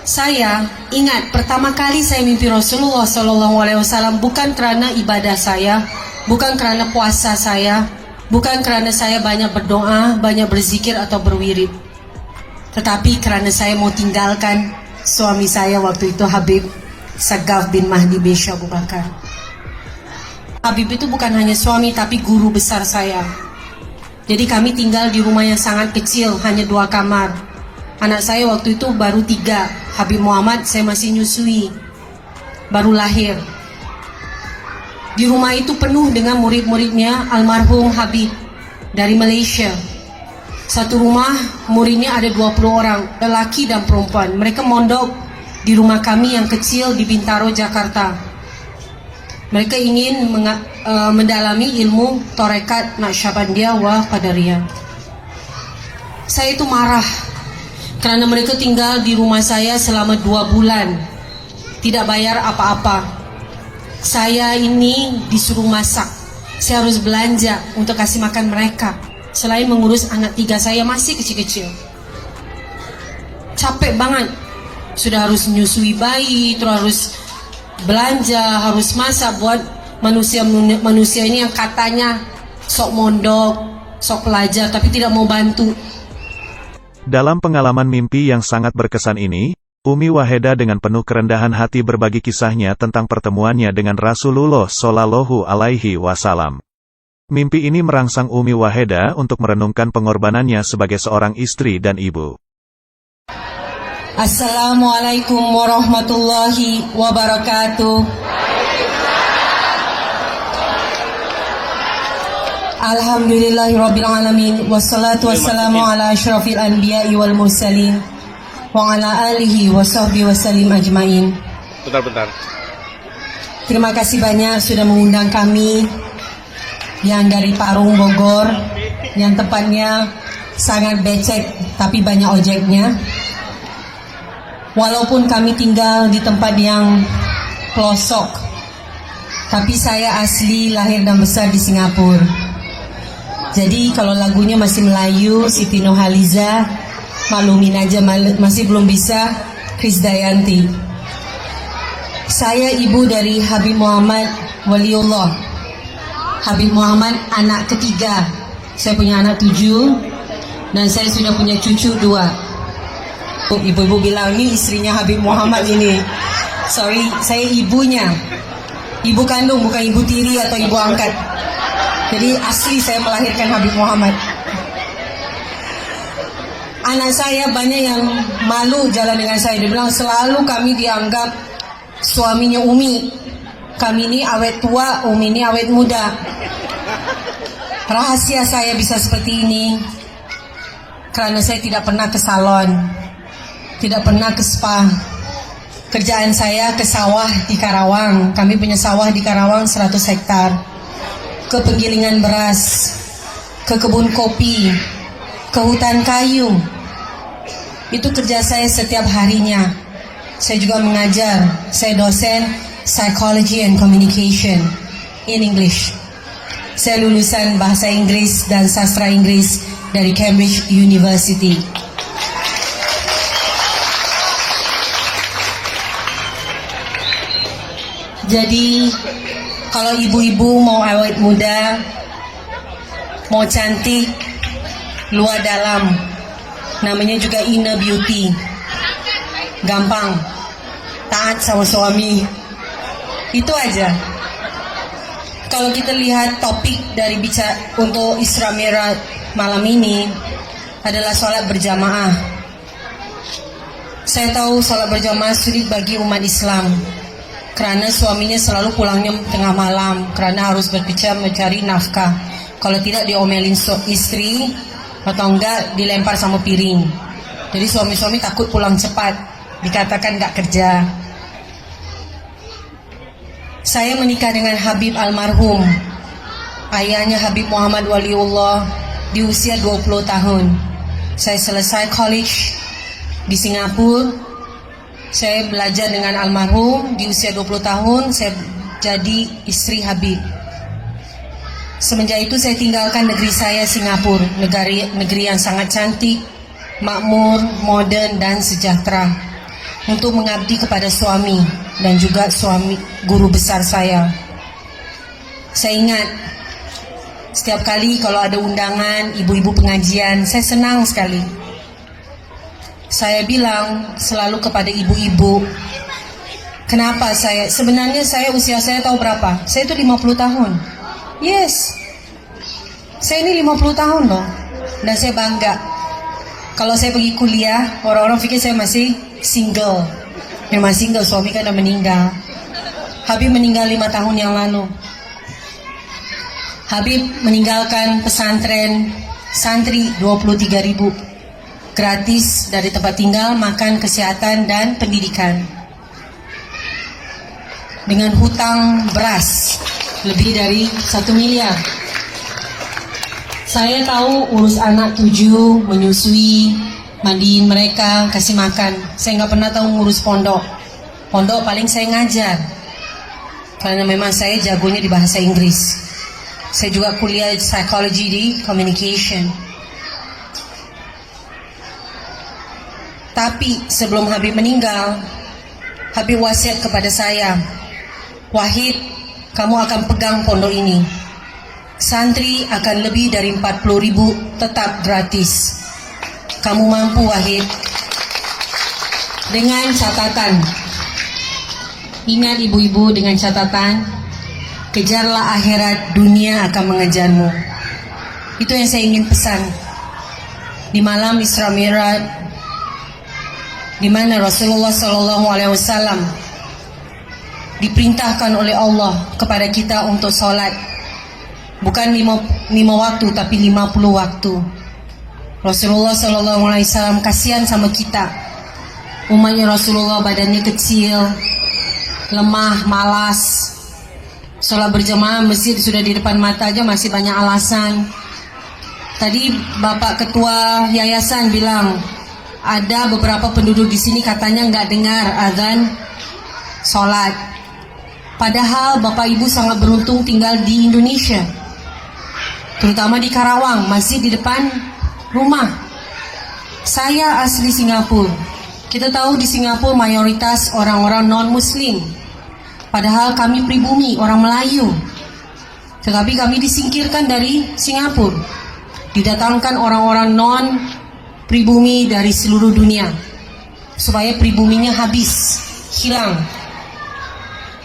Saya ingat pertama kali saya mimpi Rasulullah SAW bukan karena ibadah saya, bukan karena puasa saya, bukan karena saya banyak berdoa, banyak berzikir atau berwirid, tetapi karena saya mau tinggalkan suami saya waktu itu, Habib Sagaf bin Mahdi Besha Abu Bakar. Habib itu bukan hanya suami tapi guru besar saya. Jadi kami tinggal di rumah yang sangat kecil, hanya 2 kamar. Anak saya waktu itu baru 3. Habib Muhammad saya masih nyusui, baru lahir. Di rumah itu penuh dengan murid-muridnya almarhum Habib dari Malaysia. Satu rumah muridnya ada 20 orang, lelaki dan perempuan. Mereka mondok di rumah kami yang kecil di Bintaro, Jakarta. Mereka ingin mendalami ilmu Tarekat Naqsyabandiyah wa Qadariyah. Saya itu marah karena mereka tinggal di rumah saya selama 2 bulan, tidak bayar apa-apa. Saya ini disuruh masak, saya harus belanja untuk kasih makan mereka, selain mengurus anak 3 saya masih kecil-kecil. Capek banget, sudah harus menyusui bayi, terus harus belanja, harus masak buat manusia ini yang katanya sok mondok, sok pelajar, tapi tidak mau bantu. Dalam pengalaman mimpi yang sangat berkesan ini, Umi Waheda dengan penuh kerendahan hati berbagi kisahnya tentang pertemuannya dengan Rasulullah Shallallahu Alaihi Wasallam. Mimpi ini merangsang Umi Waheda untuk merenungkan pengorbanannya sebagai seorang istri dan ibu. Assalamualaikum warahmatullahi wabarakatuh. Alhamdulillahirrabbilalamin. Wassalatu wassalamu ala asyrafil anbiya'i wal mursalin wa ala alihi wa sahbihi wasallim ajmain. Bentar. Terima kasih banyak sudah mengundang kami yang dari Parung, Bogor, yang tempatnya sangat becek tapi banyak ojeknya. Walaupun kami tinggal di tempat yang pelosok, tapi saya asli lahir dan besar di Singapura. Jadi kalau lagunya masih Melayu, Siti Nurhaliza, maklumin aja, masih belum bisa Krisdayanti. Saya ibu dari Habib Muhammad Waliullah. Habib Muhammad anak ketiga. Saya punya anak 7 dan saya sudah punya cucu 2. Ibu-ibu bilang ini istrinya Habib Muhammad ini. Sorry, saya ibunya. Ibu kandung, bukan ibu tiri atau ibu angkat. Jadi asli saya melahirkan Habib Muhammad. Anak saya banyak yang malu jalan dengan saya. Dia bilang selalu kami dianggap suaminya Umi. Kami ini awet tua, Umi ini awet muda. Rahasia saya bisa seperti ini karena saya tidak pernah ke salon, tidak pernah ke spa. Kerjaan saya ke sawah di Karawang. Kami punya sawah di Karawang 100 hektar. Ke penggilingan beras, ke kebun kopi, ke hutan kayu. Itu kerja saya setiap harinya. Saya juga mengajar. Saya dosen Psychology and Communication in English. Saya lulusan bahasa Inggris dan sastra Inggris dari Cambridge University. Jadi kalau ibu-ibu mau awet muda, mau cantik, luar dalam, namanya juga inner beauty. Gampang, taat sama suami. Itu aja. Kalau kita lihat topik dari bicara untuk Isra Mi'raj malam ini adalah sholat berjamaah. Saya tahu sholat berjamaah sulit bagi umat Islam, karena suaminya selalu pulangnya tengah malam, karena harus berbicara mencari nafkah. Kalau tidak diomelin istri, atau enggak dilempar sama piring. Jadi suami-suami takut pulang cepat, dikatakan enggak kerja. Saya menikah dengan Habib almarhum, ayahnya Habib Muhammad Waliullah, di usia 20 tahun. Saya selesai college di Singapura. Saya belajar dengan almarhum di usia 20 tahun, saya jadi istri Habib. Semenjak itu saya tinggalkan negeri saya Singapura, negeri yang sangat cantik, makmur, modern dan sejahtera. untuk mengabdi kepada suami dan juga suami guru besar saya. Saya ingat setiap kali kalau ada undangan ibu-ibu pengajian, saya senang sekali. Saya bilang selalu kepada ibu-ibu, kenapa sebenarnya usia saya tahu berapa? Saya itu 50 tahun. Yes, saya ini 50 tahun loh. Dan saya bangga. Kalau saya pergi kuliah, orang-orang pikir saya masih single. Memang single, suami kan udah meninggal. Habib meninggal 5 tahun yang lalu. Habib meninggalkan pesantren santri 23.000 gratis dari tempat tinggal, makan, kesehatan, dan pendidikan. Dengan hutang beras lebih dari 1 miliar. Saya tahu urus anak 7, menyusui, mandiin mereka, kasih makan. Saya nggak pernah tahu ngurus pondok. Pondok paling saya ngajar. Karena memang saya jagonya di bahasa Inggris. Saya juga kuliah psikologi di communication. Tapi sebelum Habib meninggal, Habib wasiat kepada saya, Wahid, kamu akan pegang pondok ini. Santri akan lebih dari 40.000 tetap gratis. Kamu mampu, Wahid. Dengan catatan, ingat ibu-ibu, dengan catatan, kejarlah akhirat, dunia akan mengejarmu. Itu yang saya ingin pesan. Di malam Isra Mi'raj, di mana Rasulullah SAW diperintahkan oleh Allah kepada kita untuk sholat, bukan 5 waktu tapi 50 waktu. Rasulullah SAW kasihan sama kita. Umatnya Rasulullah badannya kecil, lemah, malas. Sholat berjamaah masjid sudah di depan mata aja masih banyak alasan. Tadi Bapak Ketua Yayasan bilang, ada beberapa penduduk di sini katanya nggak dengar azan sholat. Padahal Bapak Ibu sangat beruntung tinggal di Indonesia, terutama di Karawang, masjid di depan rumah. Saya asli Singapura. Kita tahu di Singapura mayoritas orang-orang non-Muslim. Padahal kami pribumi, orang Melayu. Tetapi kami disingkirkan dari Singapura. Didatangkan orang-orang non-pribumi dari seluruh dunia. Supaya pribuminya habis, hilang.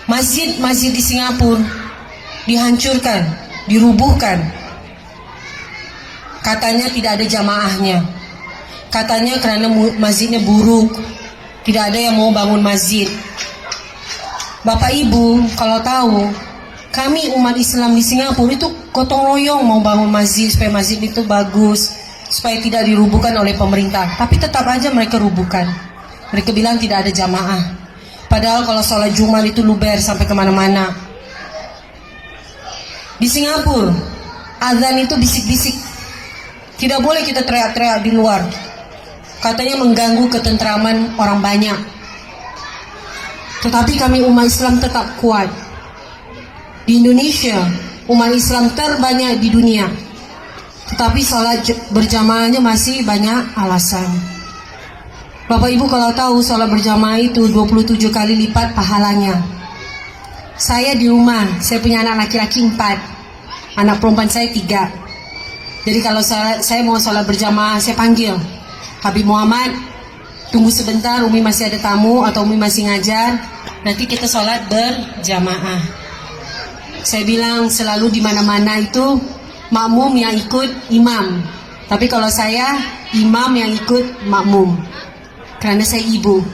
Masjid-masjid di Singapura dihancurkan, dirubuhkan. Katanya tidak ada jamaahnya. Katanya karena masjidnya buruk, tidak ada yang mau bangun masjid. Bapak Ibu, kalau tahu, kami umat Islam di Singapura itu gotong royong mau bangun masjid supaya masjid itu bagus, supaya tidak dirubuhkan oleh pemerintah. Tapi tetap aja mereka rubuhkan. Mereka bilang tidak ada jamaah. Padahal kalau sholat Jumat itu luber sampai kemana-mana. Di Singapura, azan itu bisik-bisik. Tidak boleh kita teriak-teriak di luar. Katanya mengganggu ketentraman orang banyak. Tetapi kami umat Islam tetap kuat. Di Indonesia, umat Islam terbanyak di dunia. Tetapi sholat berjamaahnya masih banyak alasan. Bapak Ibu kalau tahu sholat berjamaah itu 27 kali lipat pahalanya. Saya di rumah, saya punya anak laki-laki 4. Anak perempuan saya 3. Jadi kalau saya mau sholat berjamaah, saya panggil Habib Muhammad, tunggu sebentar, Umi masih ada tamu atau Umi masih ngajar, nanti kita sholat berjamaah. Saya bilang selalu di mana-mana itu makmum yang ikut imam. Tapi kalau saya, imam yang ikut makmum. Karena saya ibu.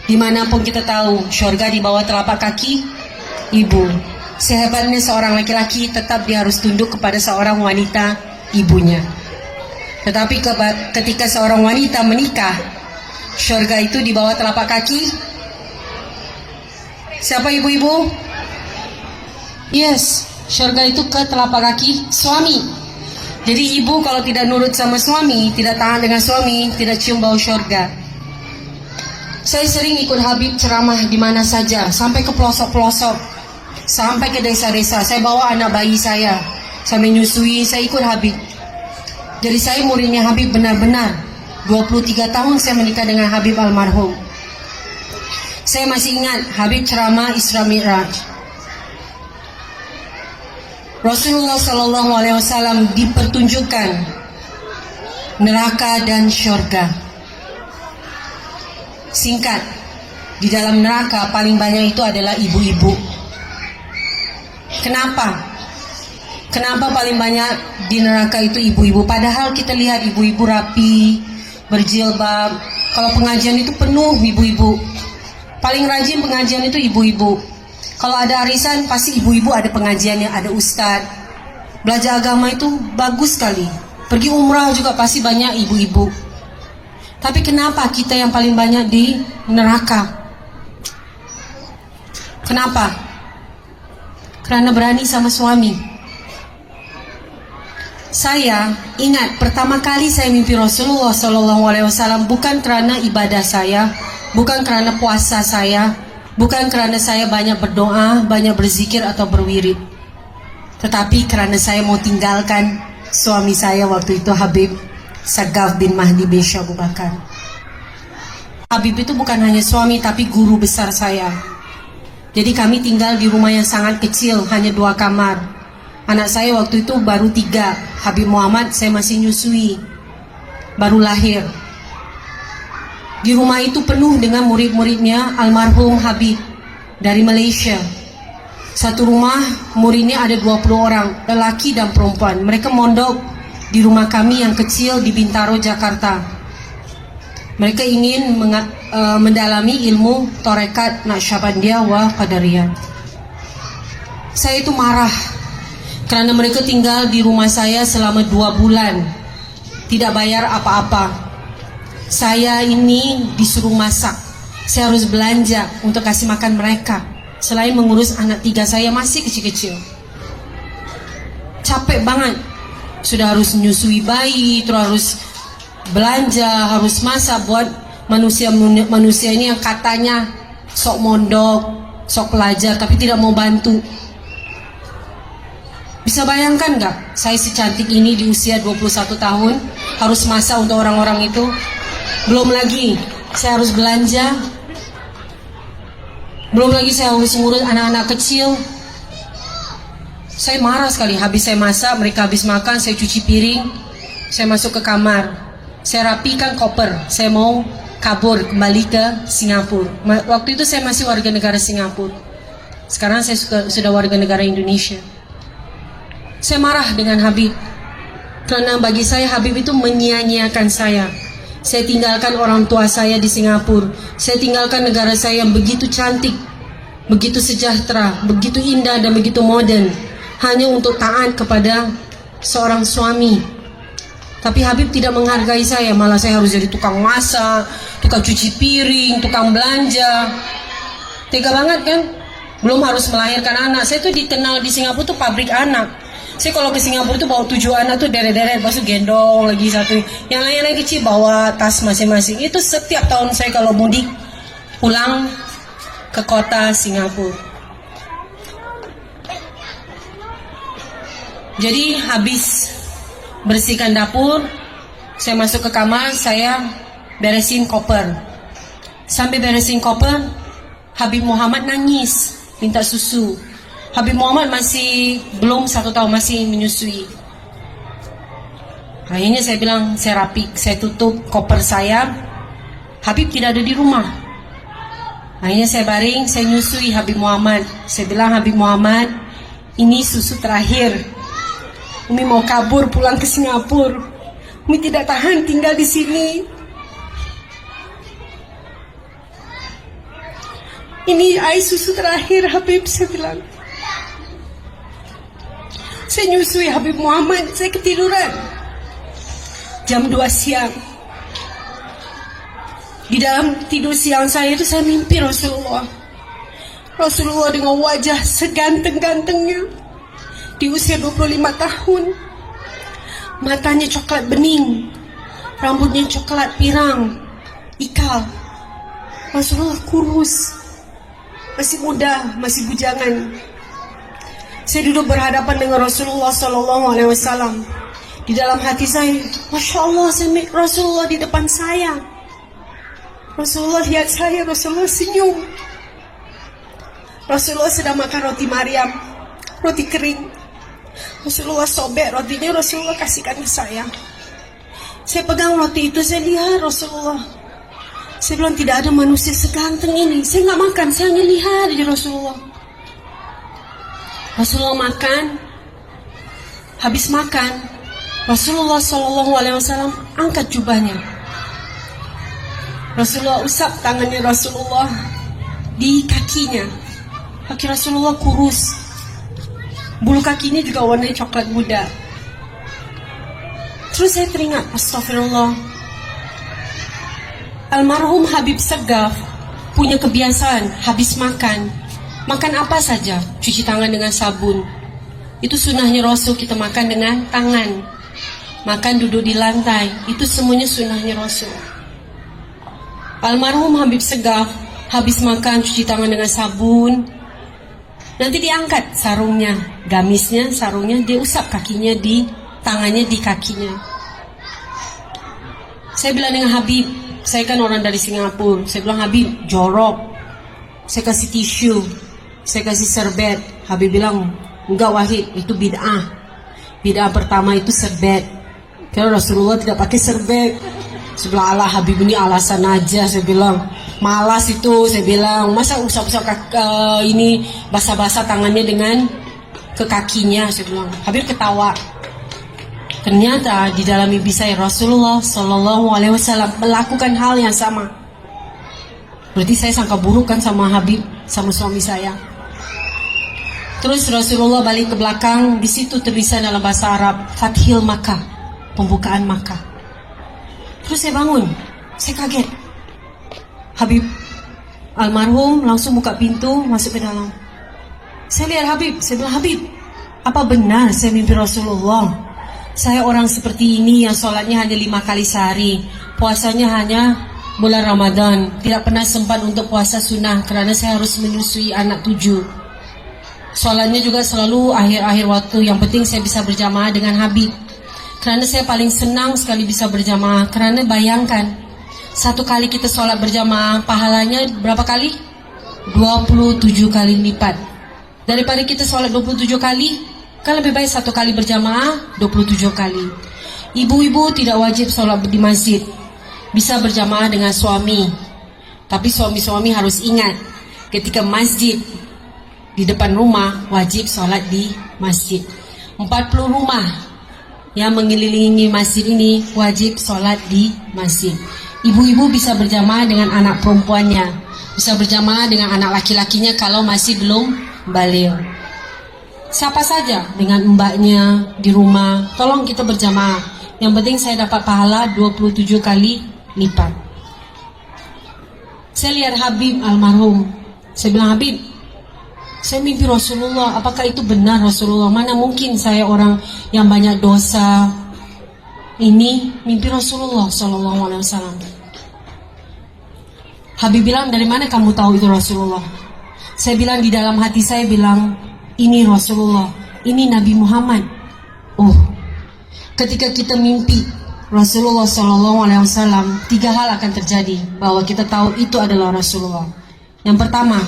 Dimanapun kita tahu, syurga di bawah telapak kaki ibu. Sehebatnya seorang laki-laki, tetap dia harus tunduk kepada seorang wanita, ibunya. Tetapi ketika seorang wanita menikah, syurga itu di bawah telapak kaki siapa ibu-ibu? Yes, syurga itu ke telapak kaki suami. Jadi ibu kalau tidak nurut sama suami, tidak taat dengan suami, tidak cium bau syurga. Saya sering ikut Habib ceramah di mana saja, sampai ke pelosok-pelosok, sampai ke desa-desa. Saya bawa anak bayi saya menyusui, saya ikut Habib. Jadi saya muridnya Habib benar-benar. 23 tahun saya menikah dengan Habib almarhum. Saya masih ingat Habib ceramah Isra Mi'raj. Rasulullah SAW dipertunjukkan neraka dan syurga. Singkat, di dalam neraka paling banyak itu adalah ibu-ibu. Kenapa? Kenapa paling banyak di neraka itu ibu-ibu? Padahal kita lihat ibu-ibu rapi, berjilbab. Kalau pengajian itu penuh ibu-ibu. Paling rajin pengajian itu ibu-ibu. Kalau ada arisan pasti ibu-ibu ada pengajiannya, ada ustadz. Belajar agama itu bagus sekali. Pergi umrah juga pasti banyak ibu-ibu. Tapi kenapa kita yang paling banyak di neraka? Kenapa? Karena berani sama suami. Saya ingat pertama kali saya mimpi Rasulullah SAW bukan karena ibadah saya, bukan karena puasa saya, bukan karena saya banyak berdoa, banyak berzikir atau berwirid, tetapi karena saya mau tinggalkan suami saya waktu itu, Habib Sagaf bin Mahdi bin Syekh Abu Bakar. Habib itu bukan hanya suami tapi guru besar saya. Jadi kami tinggal di rumah yang sangat kecil, hanya 2 kamar. Anak saya waktu itu baru 3. Habib Muhammad saya masih nyusui, baru lahir. Di rumah itu penuh dengan murid-muridnya almarhum Habib dari Malaysia. Satu rumah muridnya ada 20 orang, lelaki dan perempuan. Mereka mondok di rumah kami yang kecil di Bintaro, Jakarta. Mereka ingin mendalami ilmu Tarekat Naqsyabandiyah wa Qadariyah. Saya itu marah karena mereka tinggal di rumah saya selama 2 bulan, tidak bayar apa-apa. Saya ini disuruh masak, saya harus belanja untuk kasih makan mereka, selain mengurus anak 3 saya masih kecil-kecil. Capek banget, sudah harus menyusui bayi, terus harus belanja, harus masak buat manusia ini yang katanya sok mondok, sok pelajar, tapi tidak mau bantu. Bisa bayangkan nggak, saya secantik ini di usia 21 tahun harus masak untuk orang-orang itu. Belum lagi saya harus belanja, belum lagi saya harus ngurus anak-anak kecil. Saya marah sekali. Habis saya masak, mereka habis makan, saya cuci piring, saya masuk ke kamar, saya rapikan koper, saya mau kabur kembali ke Singapura. Waktu itu saya masih warga negara Singapura, sekarang saya sudah warga negara Indonesia. Saya marah dengan Habib karena bagi saya Habib itu menyia-nyiakan saya. Saya tinggalkan orang tua saya di Singapura, saya tinggalkan negara saya yang begitu cantik, begitu sejahtera, begitu indah dan begitu modern, hanya untuk taat kepada seorang suami. Tapi Habib tidak menghargai saya, malah saya harus jadi tukang masak, tukang cuci piring, tukang belanja. Tega banget kan? Belum harus melahirkan anak. Saya tuh dikenal di Singapura tuh pabrik anak. Saya kalau ke Singapura tuh bawa 7 anak tuh deret-deret, lepas itu gendong lagi satu. Yang lain kecil bawa tas masing-masing. Itu setiap tahun saya kalau mudik pulang ke kota Singapura. Jadi habis bersihkan dapur, saya masuk ke kamar, saya beresin koper. Sambil beresin koper, Habib Muhammad nangis, minta susu. Habib Muhammad masih belum 1 tahun, masih menyusui. Akhirnya saya bilang, saya rapi, saya tutup koper saya. Habib tidak ada di rumah. Akhirnya saya baring, saya nyusui Habib Muhammad. Saya bilang, Habib Muhammad, ini susu terakhir. Umi mau kabur pulang ke Singapura. Umi tidak tahan tinggal di sini. Ini air susu terakhir, Habib, saya bilang. Saya nyusui Habib Muhammad, saya ketiduran. Jam 2 siang. Di dalam tidur siang saya itu saya mimpi Rasulullah. Rasulullah dengan wajah seganteng-gantengnya. Di usia 25 tahun. Matanya coklat bening. Rambutnya coklat pirang. Ikal. Rasulullah kurus. Masih muda, masih bujangan. Saya duduk berhadapan dengan Rasulullah SAW. Di dalam hati saya, Masya Allah, Rasulullah di depan saya. Rasulullah lihat saya, Rasulullah senyum. Rasulullah sedang makan roti Maryam, roti kering. Rasulullah sobek rotinya, Rasulullah kasihkan ke saya. Saya pegang roti itu, saya lihat Rasulullah. Saya bilang, tidak ada manusia seganteng ini. Saya nggak makan, saya hanya lihat aja Rasulullah. Rasulullah makan. Habis makan, Rasulullah SAW angkat jubahnya. Rasulullah usap tangannya Rasulullah di kakinya. Kaki Rasulullah kurus. Bulu kakinya juga warnanya coklat muda. Terus saya teringat, astagfirullah. Almarhum Habib Segaf punya kebiasaan habis makan. Makan apa saja, cuci tangan dengan sabun. Itu sunnahnya Rasul, kita makan dengan tangan. Makan duduk di lantai, itu semuanya sunnahnya Rasul. Almarhum Habib Segaf habis makan cuci tangan dengan sabun. Nanti diangkat sarungnya, gamisnya, sarungnya, dia usap kakinya di tangannya, di kakinya. Saya bilang dengan Habib, saya kan orang dari Singapura. Saya bilang, Habib, jorok. Saya kasih tisu, saya kasih serbet. Habib bilang, enggak Wahid, itu bid'ah. Bid'ah pertama itu serbet. Karena Rasulullah tidak pakai serbet. Saya bilang, Allah Habib ini alasan aja. Saya bilang, malas itu. Saya bilang, masa usap-usap ini basah-basah tangannya dengan ke kakinya. Saya bilang, Habib ketawa. Ternyata di dalam mimpi saya Rasulullah SAW melakukan hal yang sama. Berarti saya sangka buruk kan sama Habib, sama suami saya. Terus Rasulullah balik ke belakang, di situ tulisan dalam bahasa Arab, Fathil Makkah, pembukaan Makkah. Terus saya bangun, saya kaget. Habib almarhum langsung buka pintu, masuk ke dalam. Saya lihat Habib, saya bilang, Habib, apa benar saya mimpi Rasulullah? Saya orang seperti ini yang sholatnya hanya 5 kali sehari, puasanya hanya bulan Ramadan, tidak pernah sempat untuk puasa sunnah karena saya harus menyusui anak 7. Sholatnya juga selalu akhir-akhir waktu, yang penting saya bisa berjamaah dengan Habib. Karena saya paling senang sekali bisa berjamaah, karena bayangkan, satu kali kita sholat berjamaah, pahalanya berapa kali? 27 kali lipat. Daripada kita sholat 27 kali, kan lebih baik satu kali berjamaah 27 kali. Ibu-ibu tidak wajib sholat di masjid, bisa berjamaah dengan suami. Tapi suami-suami harus ingat, ketika masjid di depan rumah, wajib sholat di masjid. 40 rumah yang mengelilingi masjid ini wajib sholat di masjid. Ibu-ibu bisa berjamaah dengan anak perempuannya, bisa berjamaah dengan anak laki-lakinya kalau masih belum baligh. Siapa saja dengan mbaknya di rumah, tolong kita berjamaah. Yang penting saya dapat pahala 27 kali lipat. Saya lihat Habib almarhum. Saya bilang, Habib, saya mimpi Rasulullah. Apakah itu benar Rasulullah? Mana mungkin saya orang yang banyak dosa ini mimpi Rasulullah SAW. Habib bilang, dari mana kamu tahu itu Rasulullah? Saya bilang, di dalam hati saya bilang, ini Rasulullah, ini Nabi Muhammad. Oh, ketika kita mimpi Rasulullah SAW, 3 hal akan terjadi bahwa kita tahu itu adalah Rasulullah. Yang pertama,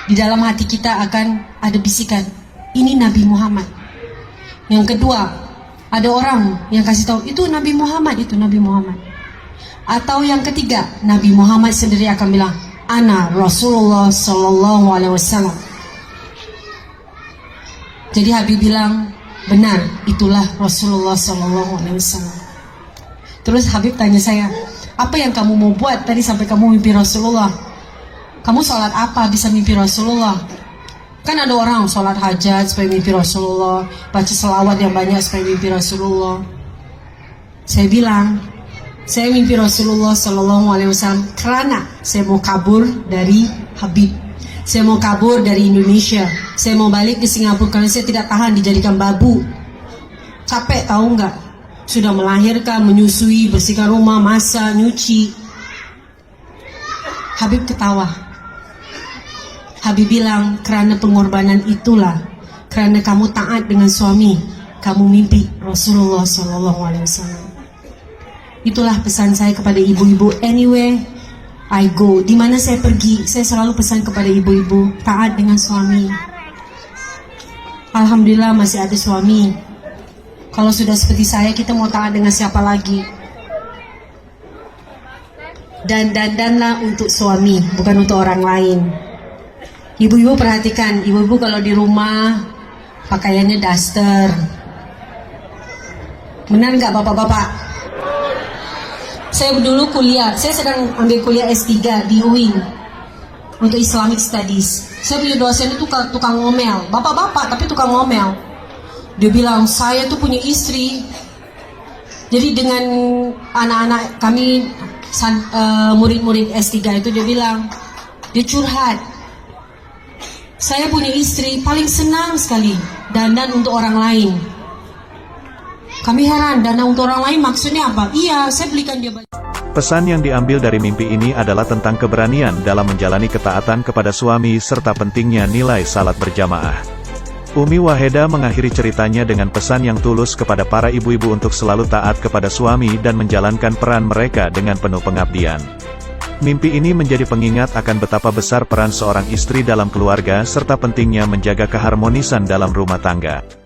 di dalam hati kita akan ada bisikan, ini Nabi Muhammad. Yang kedua, ada orang yang kasih tahu, itu Nabi Muhammad, itu Nabi Muhammad. Atau yang ketiga, Nabi Muhammad sendiri akan bilang, Ana Rasulullah SAW. Jadi Habib bilang, benar, itulah Rasulullah SAW. Terus Habib tanya saya, apa yang kamu mau buat tadi sampai kamu mimpi Rasulullah? Kamu sholat apa bisa mimpi Rasulullah? Kan ada orang sholat hajat supaya mimpi Rasulullah, baca selawat yang banyak supaya mimpi Rasulullah. Saya bilang, saya mimpi Rasulullah SAW karena saya mau kabur dari Habib. Saya mau kabur dari Indonesia. Saya mau balik ke Singapura karena saya tidak tahan dijadikan babu. Capek tahu nggak? Sudah melahirkan, menyusui, bersihkan rumah, masak, nyuci. Habib ketawa. Habib bilang, karena pengorbanan itulah, karena kamu taat dengan suami, kamu mimpi Rasulullah SAW. Itulah pesan saya kepada ibu-ibu. Anyway, I go. Di mana saya pergi, saya selalu pesan kepada ibu-ibu, taat dengan suami. Alhamdulillah masih ada suami. Kalau sudah seperti saya, kita mau taat dengan siapa lagi? Dan dandanlah untuk suami, bukan untuk orang lain. Ibu-ibu perhatikan, ibu-ibu kalau di rumah pakaiannya daster. Benar nggak bapak-bapak? Saya dulu kuliah, saya sedang ambil kuliah S3 di UIN untuk Islamic Studies. Saya punya dosen itu tukang ngomel, bapak-bapak tapi tukang ngomel. Dia bilang, saya tuh punya istri. Jadi dengan anak-anak kami, murid-murid S3 itu dia bilang, dia curhat. Saya punya istri, paling senang sekali dandan untuk orang lain. Kami heran, dana untuk orang lain maksudnya apa? Iya, saya belikan dia baju. Pesan yang diambil dari mimpi ini adalah tentang keberanian dalam menjalani ketaatan kepada suami serta pentingnya nilai salat berjamaah. Umi Waheda mengakhiri ceritanya dengan pesan yang tulus kepada para ibu-ibu untuk selalu taat kepada suami dan menjalankan peran mereka dengan penuh pengabdian. Mimpi ini menjadi pengingat akan betapa besar peran seorang istri dalam keluarga serta pentingnya menjaga keharmonisan dalam rumah tangga.